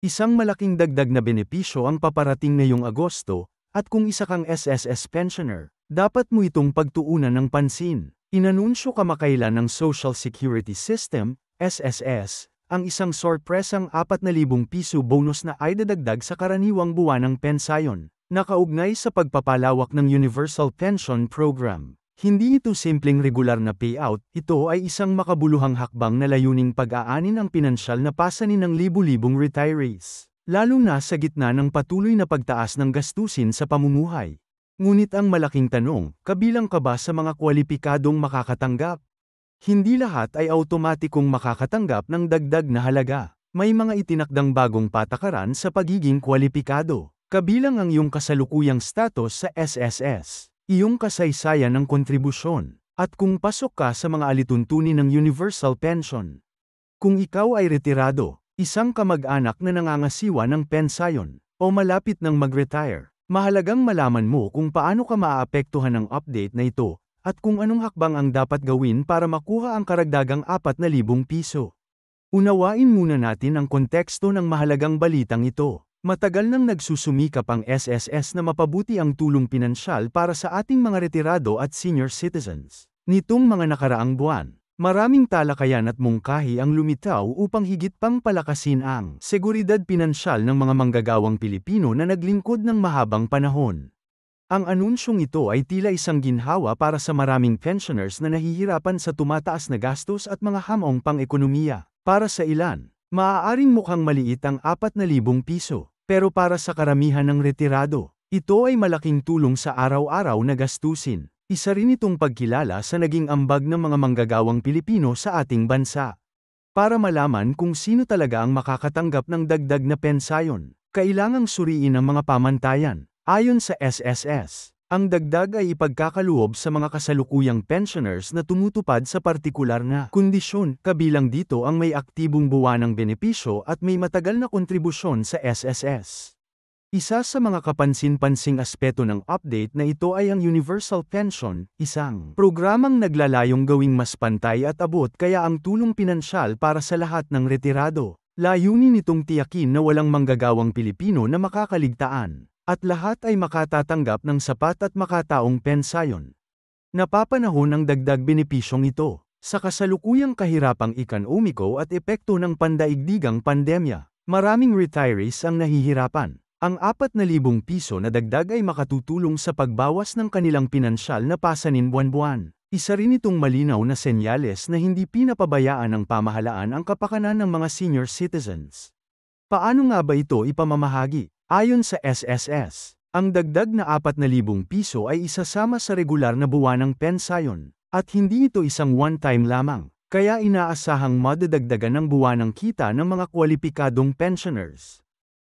Isang malaking dagdag na benepisyo ang paparating ngayong Agosto, at kung isa kang SSS pensioner, dapat mo itong pagtuunan ng pansin. Inanunsyo kamakailan ng Social Security System, SSS, ang isang sorpresang 4,000 piso bonus na ay dadagdag sa karaniwang buwanang pensayon, nakaugnay sa pagpapalawak ng Universal Pension Program. Hindi ito simpleng regular na payout, ito ay isang makabuluhang hakbang na layuning pag-aanin ang pinansyal na pasanin ng libu-libong retirees, lalo na sa gitna ng patuloy na pagtaas ng gastusin sa pamumuhay. Ngunit ang malaking tanong, kabilang ka ba sa mga kwalipikadong makakatanggap? Hindi lahat ay automatikong makakatanggap ng dagdag na halaga. May mga itinakdang bagong patakaran sa pagiging kwalipikado. Kabilang ang iyong kasalukuyang status sa SSS, iyong kasaysayan ng kontribusyon, at kung pasok ka sa mga alituntunin ng Universal Pension. Kung ikaw ay retirado, isang kamag-anak na nangangasiwa ng pensayon, o malapit ng mag-retire, mahalagang malaman mo kung paano ka maaapektuhan ng update na ito, at kung anong hakbang ang dapat gawin para makuha ang karagdagang 4,000 piso. Unawain muna natin ang konteksto ng mahalagang balitang ito. Matagal nang nagsusumikap ang SSS na mapabuti ang tulong pinansyal para sa ating mga retirado at senior citizens. Nitong mga nakaraang buwan, maraming talakayan at mungkahi ang lumitaw upang higit pang palakasin ang seguridad pinansyal ng mga manggagawang Pilipino na naglingkod ng mahabang panahon. Ang anunsyong ito ay tila isang ginhawa para sa maraming pensioners na nahihirapan sa tumataas na gastos at mga hamong pang-ekonomiya. Para sa ilan, maaaring mukhang maliit ang 4,000 piso, pero para sa karamihan ng retirado, ito ay malaking tulong sa araw-araw na gastusin. Isa rin itong pagkilala sa naging ambag ng mga manggagawang Pilipino sa ating bansa. Para malaman kung sino talaga ang makakatanggap ng dagdag na pensayon, kailangang suriin ang mga pamantayan. Ayon sa SSS, ang dagdag ay ipagkakaloob sa mga kasalukuyang pensioners na tumutupad sa partikular na kondisyon, kabilang dito ang may aktibong buwanang benepisyo at may matagal na kontribusyon sa SSS. Isa sa mga kapansin-pansing aspeto ng update na ito ay ang Universal Pension, isang programang naglalayong gawing mas pantay at abot kaya ang tulong pinansyal para sa lahat ng retirado. Layunin nitong tiyakin na walang manggagawang Pilipino na makakaligtaan, at lahat ay makatatanggap ng sapat at makataong pensayon. Napapanahon ang dagdag benepisyong ito, sa kasalukuyang kahirapang ekonomiko at epekto ng pandaigdigang pandemya. Maraming retirees ang nahihirapan. Ang 4,000 piso na dagdag ay makatutulong sa pagbawas ng kanilang pinansyal na pasanin buwan-buwan. Isa rin itong malinaw na senyales na hindi pinapabayaan ng pamahalaan ang kapakanan ng mga senior citizens. Paano nga ba ito ipamamahagi? Ayon sa SSS, ang dagdag na 4,000 piso ay isasama sa regular na buwanang pensayon, at hindi ito isang one-time lamang, kaya inaasahang madadagdagan ng buwanang kita ng mga kwalipikadong pensioners.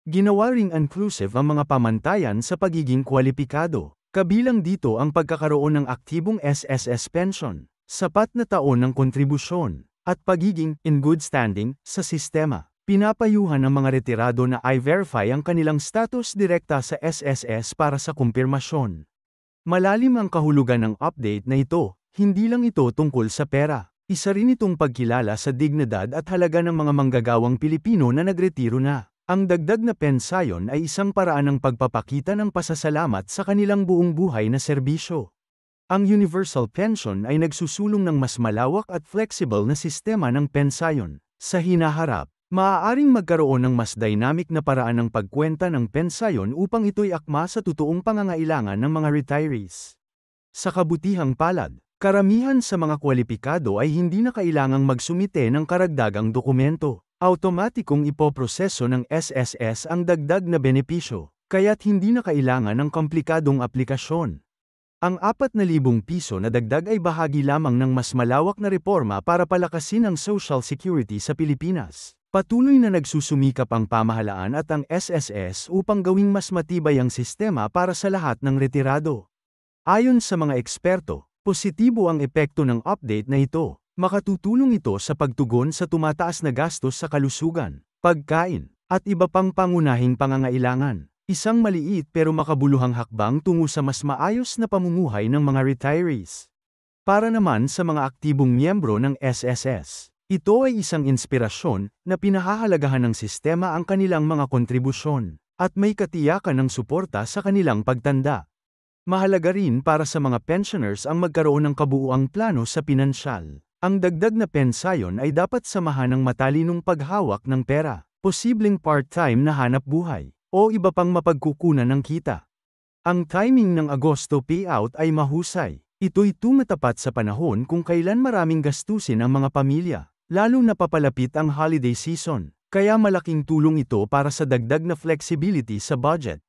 Ginawa ring inclusive ang mga pamantayan sa pagiging kwalipikado, kabilang dito ang pagkakaroon ng aktibong SSS pension, sapat na taon ng kontribusyon, at pagiging in good standing sa sistema. Pinapayuhan ng mga retirado na i-verify ang kanilang status direkta sa SSS para sa kumpirmasyon. Malalim ang kahulugan ng update na ito, hindi lang ito tungkol sa pera. Isa rin itong pagkilala sa dignidad at halaga ng mga manggagawang Pilipino na nagretiro na. Ang dagdag na pensayon ay isang paraan ng pagpapakita ng pasasalamat sa kanilang buong buhay na serbisyo. Ang Universal Pension ay nagsusulong ng mas malawak at flexible na sistema ng pensayon. Sa hinaharap, maaaring magkaroon ng mas dynamic na paraan ng pagkwenta ng pensayon upang ito'y akma sa totoong pangangailangan ng mga retirees. Sa kabutihang palad, karamihan sa mga kwalipikado ay hindi na kailangang magsumite ng karagdagang dokumento. Automatikong ipoproseso ng SSS ang dagdag na benepisyo, kaya't hindi na kailangan ng komplikadong aplikasyon. Ang 4,000 piso na dagdag ay bahagi lamang ng mas malawak na reforma para palakasin ang Social Security sa Pilipinas. Patuloy na nagsusumikap ang pamahalaan at ang SSS upang gawing mas matibay ang sistema para sa lahat ng retirado. Ayon sa mga eksperto, positibo ang epekto ng update na ito. Makatutulong ito sa pagtugon sa tumataas na gastos sa kalusugan, pagkain, at iba pang pangunahing pangangailangan. Isang maliit pero makabuluhang hakbang tungo sa mas maayos na pamumuhay ng mga retirees. Para naman sa mga aktibong miyembro ng SSS, Ito ay isang inspirasyon na pinahahalagahan ng sistema ang kanilang mga kontribusyon, at may katiyakan ng suporta sa kanilang pagtanda. Mahalaga rin para sa mga pensioners ang magkaroon ng kabuuang plano sa pinansyal. Ang dagdag na pensayon ay dapat samahan ng matalinong paghawak ng pera, posibleng part-time na hanap buhay, o iba pang mapagkukunan ng kita. Ang timing ng Agosto payout ay mahusay. Ito'y tumatapat sa panahon kung kailan maraming gastusin ang mga pamilya, lalo na papalapit ang holiday season, kaya malaking tulong ito para sa dagdag na flexibility sa budget.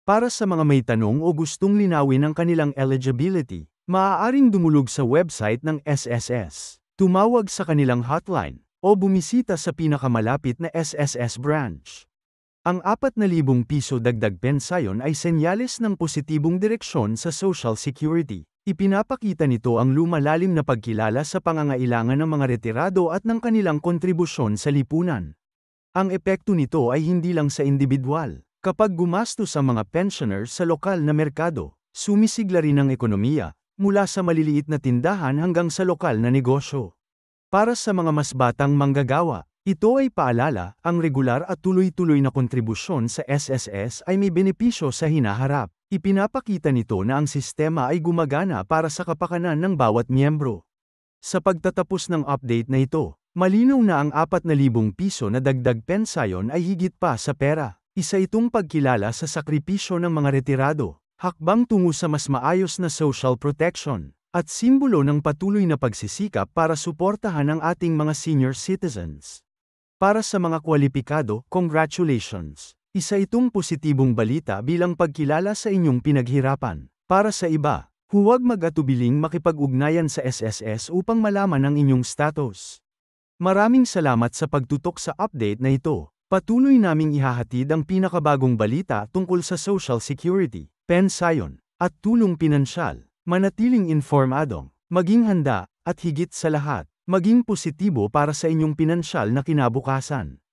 Para sa mga may tanong o gustong linawin ang kanilang eligibility, maaaring dumulog sa website ng SSS. Tumawag sa kanilang hotline, o bumisita sa pinakamalapit na SSS branch. Ang 4,000 piso dagdag pensayon ay senyales ng positibong direksyon sa Social Security. Ipinapakita nito ang lumalalim na pagkilala sa pangangailangan ng mga retirado at ng kanilang kontribusyon sa lipunan. Ang epekto nito ay hindi lang sa individual. Kapag gumastos ang mga pensioners sa lokal na merkado, sumisigla rin ang ekonomiya, mula sa maliliit na tindahan hanggang sa lokal na negosyo. Para sa mga mas batang manggagawa, ito ay paalala, ang regular at tuloy-tuloy na kontribusyon sa SSS ay may benepisyo sa hinaharap. Ipinapakita nito na ang sistema ay gumagana para sa kapakanan ng bawat miyembro. Sa pagtatapos ng update na ito, malinaw na ang 4,000 piso na dagdag pensayon ay higit pa sa pera. Isa itong pagkilala sa sakripisyo ng mga retirado, hakbang tungo sa mas maayos na social protection, at simbolo ng patuloy na pagsisikap para suportahan ang ating mga senior citizens. Para sa mga kwalipikado, congratulations! Isa itong positibong balita bilang pagkilala sa inyong pinaghirapan. Para sa iba, huwag mag-atubiling makipag-ugnayan sa SSS upang malaman ang inyong status. Maraming salamat sa pagtutok sa update na ito. Patuloy naming ihahatid ang pinakabagong balita tungkol sa Social Security, pensayon, at tulong pinansyal. Manatiling informadong, maging handa, at higit sa lahat, maging positibo para sa inyong pinansyal na kinabukasan.